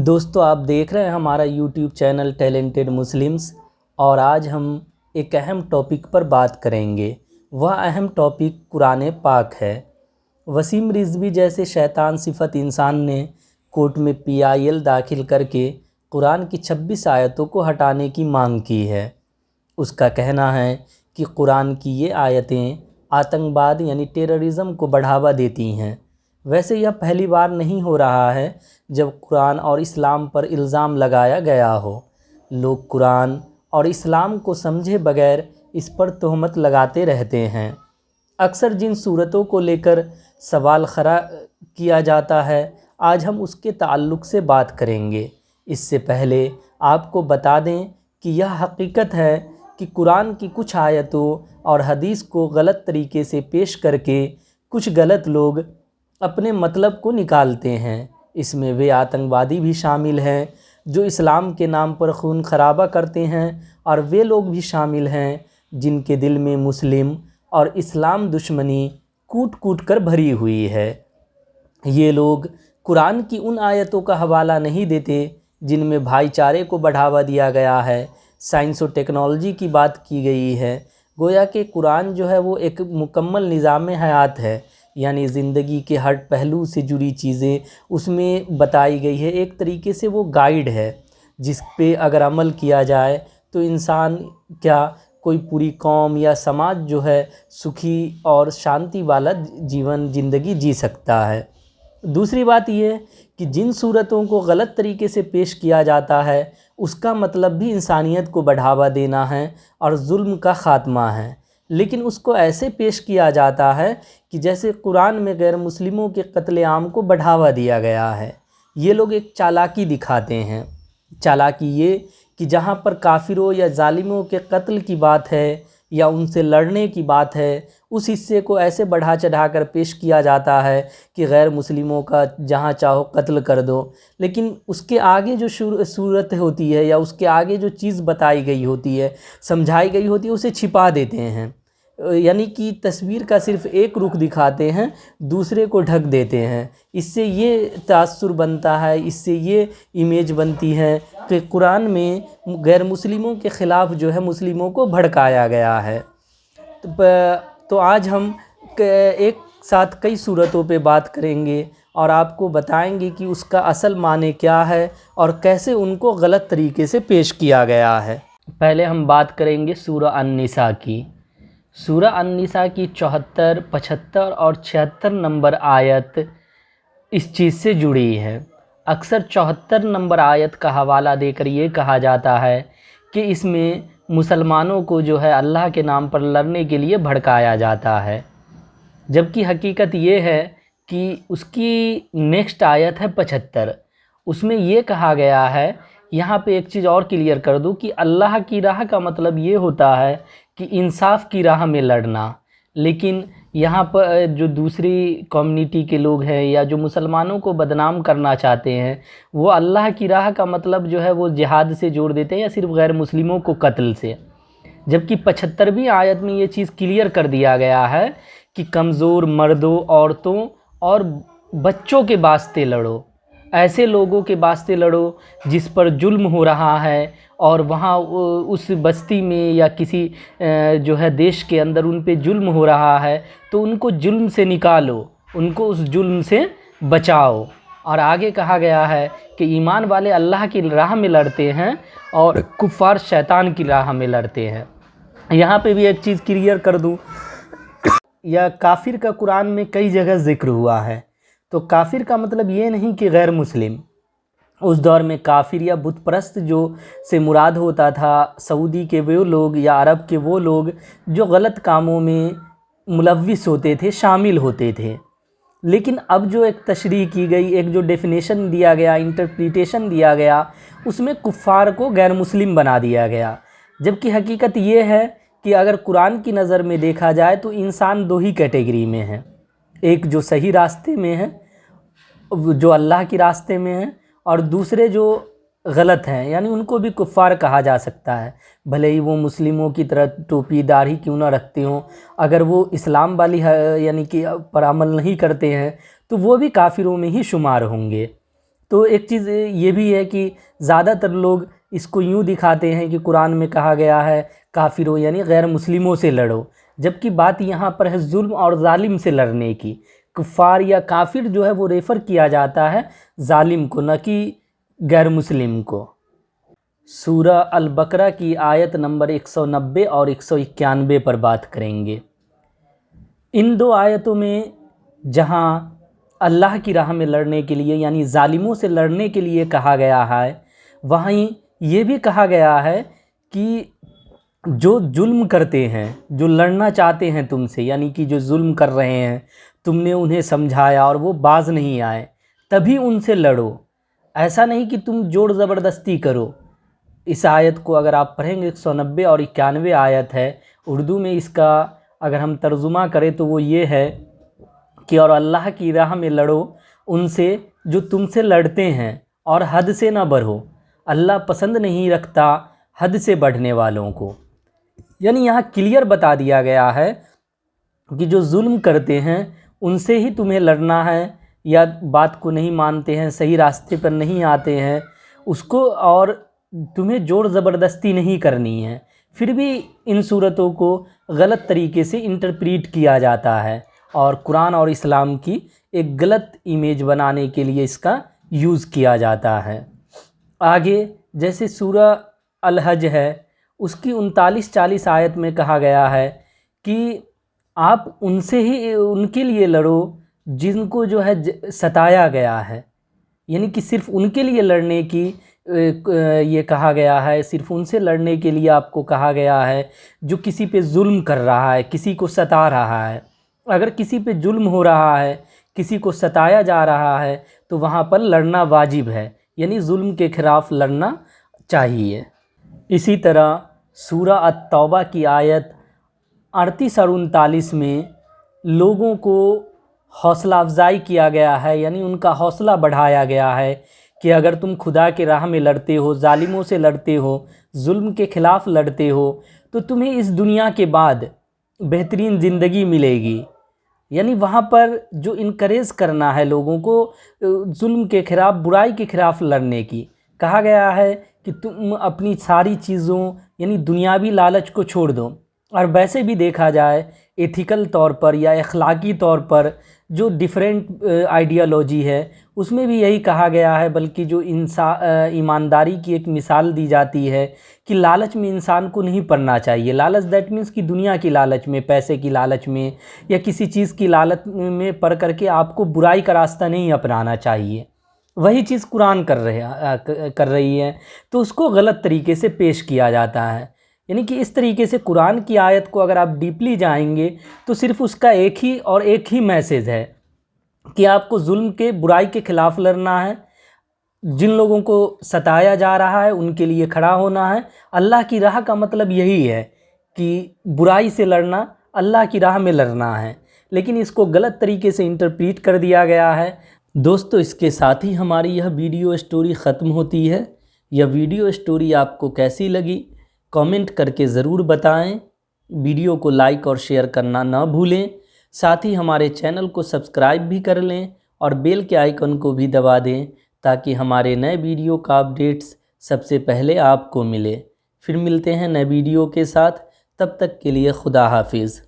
दोस्तों आप देख रहे हैं हमारा यूट्यूब चैनल टैलेंटेड मुस्लिम्स। और आज हम एक अहम टॉपिक पर बात करेंगे। वह अहम टॉपिक कुरान पाक है। वसीम रिजवी जैसे शैतान सिफत इंसान ने कोर्ट में PIL दाखिल करके कुरान की 26 आयतों को हटाने की मांग की है। उसका कहना है कि कुरान की ये आयतें आतंकवाद यानी टेररिज़म को बढ़ावा देती हैं। वैसे यह पहली बार नहीं हो रहा है जब कुरान और इस्लाम पर इल्ज़ाम लगाया गया हो। लोग कुरान और इस्लाम को समझे बगैर इस पर तहमत लगाते रहते हैं। अक्सर जिन सूरतों को लेकर सवाल खड़ा किया जाता है, आज हम उसके ताल्लुक़ से बात करेंगे। इससे पहले आपको बता दें कि यह हकीकत है कि कुरान की कुछ आयतों और हदीस को गलत तरीके से पेश करके कुछ गलत लोग अपने मतलब को निकालते हैं। इसमें वे आतंकवादी भी शामिल हैं जो इस्लाम के नाम पर खून खराबा करते हैं, और वे लोग भी शामिल हैं जिनके दिल में मुस्लिम और इस्लाम दुश्मनी कूट कूट कर भरी हुई है। ये लोग कुरान की उन आयतों का हवाला नहीं देते जिनमें भाईचारे को बढ़ावा दिया गया है, साइंस और टेक्नोलॉजी की बात की गई है। गोया कि कुरान जो है वो एक मुकम्मल निज़ाम हयात है, यानी ज़िंदगी के हर पहलू से जुड़ी चीज़ें उसमें बताई गई है। एक तरीके से वो गाइड है जिस पे अगर अमल किया जाए तो इंसान क्या कोई पूरी कौम या समाज जो है सुखी और शांति वाला जीवन ज़िंदगी जी सकता है। दूसरी बात ये कि जिन सूरतों को गलत तरीके से पेश किया जाता है उसका मतलब भी इंसानियत को बढ़ावा देना है और जुल्म का ख़ात्मा है, लेकिन उसको ऐसे पेश किया जाता है कि जैसे कुरान में गैर मुस्लिमों के कत्लेआम को बढ़ावा दिया गया है। ये लोग एक चालाकी दिखाते हैं। चालाकी ये कि जहाँ पर काफिरों या जालिमों के कत्ल की बात है या उनसे लड़ने की बात है, उस हिस्से को ऐसे बढ़ा चढ़ा कर पेश किया जाता है कि गैर मुस्लिमों का जहाँ चाहो कत्ल कर दो। लेकिन उसके आगे जो सूरत होती है या उसके आगे जो चीज़ बताई गई होती है, समझाई गई होती है, उसे छिपा देते हैं। यानी कि तस्वीर का सिर्फ़ एक रुख दिखाते हैं, दूसरे को ढक देते हैं। इससे ये तासुर बनता है, इससे ये इमेज बनती है कि कुरान में गैर मुस्लिमों के ख़िलाफ़ जो है मुस्लिमों को भड़काया गया है। तो आज हम एक साथ कई सूरतों पे बात करेंगे और आपको बताएंगे कि उसका असल माने क्या है और कैसे उनको गलत तरीके से पेश किया गया है। पहले हम बात करेंगे सूरह अन-निसा की। सूरह अन-निसा की 74, 75 और 76 नंबर आयत इस चीज़ से जुड़ी है। अक्सर 74 नंबर आयत का हवाला देकर ये कहा जाता है कि इसमें मुसलमानों को जो है अल्लाह के नाम पर लड़ने के लिए भड़काया जाता है, जबकि हकीकत ये है कि उसकी नेक्स्ट आयत है 75। उसमें ये कहा गया है, यहाँ पे एक चीज़ और क्लियर कर दूँ कि अल्लाह की राह का मतलब ये होता है कि इंसाफ की राह में लड़ना। लेकिन यहाँ पर जो दूसरी कम्युनिटी के लोग हैं या जो मुसलमानों को बदनाम करना चाहते हैं, वो अल्लाह की राह का मतलब जो है वो जिहाद से जोड़ देते हैं या सिर्फ गैर मुस्लिमों को कत्ल से। जबकि 75वीं आयत में ये चीज़ क्लियर कर दिया गया है कि कमज़ोर मर्दों, औरतों और बच्चों के वास्ते लड़ो, ऐसे लोगों के वास्ते लड़ो जिस पर जुल्म हो रहा है और वहाँ उस बस्ती में या किसी जो है देश के अंदर उन पे जुल्म हो रहा है, तो उनको जुल्म से निकालो, उनको उस जुल्म से बचाओ। और आगे कहा गया है कि ईमान वाले अल्लाह की राह में लड़ते हैं और कुफ़ार शैतान की राह में लड़ते हैं। यहाँ पे भी एक चीज़ क्लियर कर दूँ, या काफिर का कुरान में कई जगह ज़िक्र हुआ है। तो काफिर का मतलब ये नहीं कि गैर मुस्लिम। उस दौर में काफिर या बुत परस्त जो से मुराद होता था सऊदी के वो लोग या अरब के वो लोग जो गलत कामों में मुलव्विस होते थे, शामिल होते थे। लेकिन अब जो एक तशरीह की गई, एक जो डेफिनेशन दिया गया, इंटरप्रिटेशन दिया गया, उसमें कुफ़ार को गैर मुस्लिम बना दिया गया। जबकि हकीकत ये है कि अगर कुरान की नज़र में देखा जाए तो इंसान दो ही कैटेगरी में है। एक जो सही रास्ते में है, जो अल्लाह के रास्ते में है, और दूसरे जो गलत हैं, यानी उनको भी कुफ़ार कहा जा सकता है, भले ही वो मुस्लिमों की तरह टोपी दाढ़ी क्यों ना रखते हों। अगर वो इस्लाम वाली यानी कि पर अमल नहीं करते हैं तो वो भी काफिरों में ही शुमार होंगे। تو ایک چیز یہ بھی ہے کہ زیادہ تر لوگ اس کو یوں دکھاتے ہیں کہ قرآن میں کہا گیا ہے کافروں یعنی غیر مسلموں سے لڑو، جبکہ بات یہاں پر ہے ظلم اور ظالم سے لڑنے کی۔ کفار یا کافر جو ہے وہ ریفر کیا جاتا ہے ظالم کو، نہ کہ غیر مسلم کو۔ سورہ البقرہ کی آیت نمبر 190 اور 191 پر بات کریں گے۔ ان دو آیتوں میں جہاں اللہ کی راہ میں لڑنے کے لیے یعنی ظالموں سے لڑنے کے لیے کہا گیا ہے، وہیں یہ بھی کہا گیا ہے کہ جو ظلم کرتے ہیں، جو لڑنا چاہتے ہیں تم سے، یعنی کہ جو ظلم کر رہے ہیں، تم نے انہیں سمجھایا اور وہ باز نہیں آئے، تبھی ان سے لڑو، ایسا نہیں کہ تم زور زبردستی کرو۔ اس آیت کو اگر آپ پڑھیں گے 190 اور 91 آیت ہے، اردو میں اس کا اگر ہم ترجمہ کریں تو وہ یہ ہے کہ اور اللہ کی راہ میں لڑو ان سے جو تم سے لڑتے ہیں اور حد سے نہ بڑھو، اللہ پسند نہیں رکھتا حد سے بڑھنے والوں کو۔ یعنی یہاں کلیئر بتا دیا گیا ہے کہ جو ظلم کرتے ہیں ان سے ہی تمہیں لڑنا ہے، یا بات کو نہیں مانتے ہیں، صحیح راستے پر نہیں آتے ہیں اس کو، اور تمہیں زور زبردستی نہیں کرنی ہے۔ پھر بھی ان صورتوں کو غلط طریقے سے انٹرپریٹ کیا جاتا ہے اور قرآن اور اسلام کی ایک غلط امیج بنانے کے لیے اس کا یوز کیا جاتا ہے۔ آگے جیسے سورہ الحج ہے، اس کی 39-40 آیت میں کہا گیا ہے کہ آپ ان سے ہی ان کے لیے لڑو جن کو جو ہے ستایا گیا ہے، یعنی کہ صرف ان کے لیے لڑنے کی یہ کہا گیا ہے، صرف ان سے لڑنے کے لیے آپ کو کہا گیا ہے جو کسی پہ ظلم کر رہا ہے، کسی کو ستا رہا ہے۔ اگر کسی پہ ظلم ہو رہا ہے، کسی کو ستایا جا رہا ہے تو وہاں پر لڑنا واجب ہے، یعنی ظلم کے خلاف لڑنا چاہیے۔ اسی طرح سورہ التوبہ کی آیت 38 اور 39 میں لوگوں کو حوصلہ افزائی کیا گیا ہے، یعنی ان کا حوصلہ بڑھایا گیا ہے کہ اگر تم خدا کے راہ میں لڑتے ہو، ظالموں سے لڑتے ہو، ظلم کے خلاف لڑتے ہو، تو تمہیں اس دنیا کے بعد بہترین زندگی ملے گی۔ یعنی وہاں پر جو انکریج کرنا ہے لوگوں کو ظلم کے خلاف، برائی کے خلاف لڑنے کی، کہا گیا ہے کہ تم اپنی ساری چیزوں یعنی دنیاوی لالچ کو چھوڑ دو۔ اور ویسے بھی دیکھا جائے ایتھیکل طور پر یا اخلاقی طور پر جو ڈیفرنٹ آئیڈیالوجی ہے اس میں بھی یہی کہا گیا ہے، بلکہ جو ایمانداری کی ایک مثال دی جاتی ہے کہ لالچ میں انسان کو نہیں پڑنا چاہیے۔ لالچ دیٹ مینس کہ دنیا کی لالچ میں، پیسے کی لالچ میں یا کسی چیز کی لالچ میں پڑ کر کے آپ کو برائی کا راستہ نہیں اپنانا چاہیے۔ وہی چیز قرآن کر رہی ہے تو اس کو غلط طریقے سے پیش کیا جاتا ہے۔ یعنی کہ اس طریقے سے قرآن کی آیت کو اگر آپ ڈیپلی جائیں گے تو صرف اس کا ایک ہی میسیج ہے کہ آپ کو ظلم کے، برائی کے خلاف لڑنا ہے، جن لوگوں کو ستایا جا رہا ہے ان کے لیے کھڑا ہونا ہے۔ اللہ کی راہ کا مطلب یہی ہے کہ برائی سے لڑنا، اللہ کی راہ میں لڑنا ہے، لیکن اس کو غلط طریقے سے انٹرپریٹ کر دیا گیا ہے۔ دوستو اس کے ساتھ ہی ہماری یہ ویڈیو اسٹوری ختم ہوتی ہے۔ یہ ویڈیو اسٹوری آپ کو کیسی لگی کامنٹ کر کے ضرور بتائیں۔ ویڈیو کو لائک اور شیئر کرنا نہ بھولیں، ساتھ ہی ہمارے چینل کو سبسکرائب بھی کر لیں اور بیل کے آئیکن کو بھی دبا دیں تاکہ ہمارے نئے ویڈیو کا اپڈیٹس سب سے پہلے آپ کو ملے۔ پھر ملتے ہیں نئے ویڈیو کے ساتھ، تب تک کے لیے خدا حافظ۔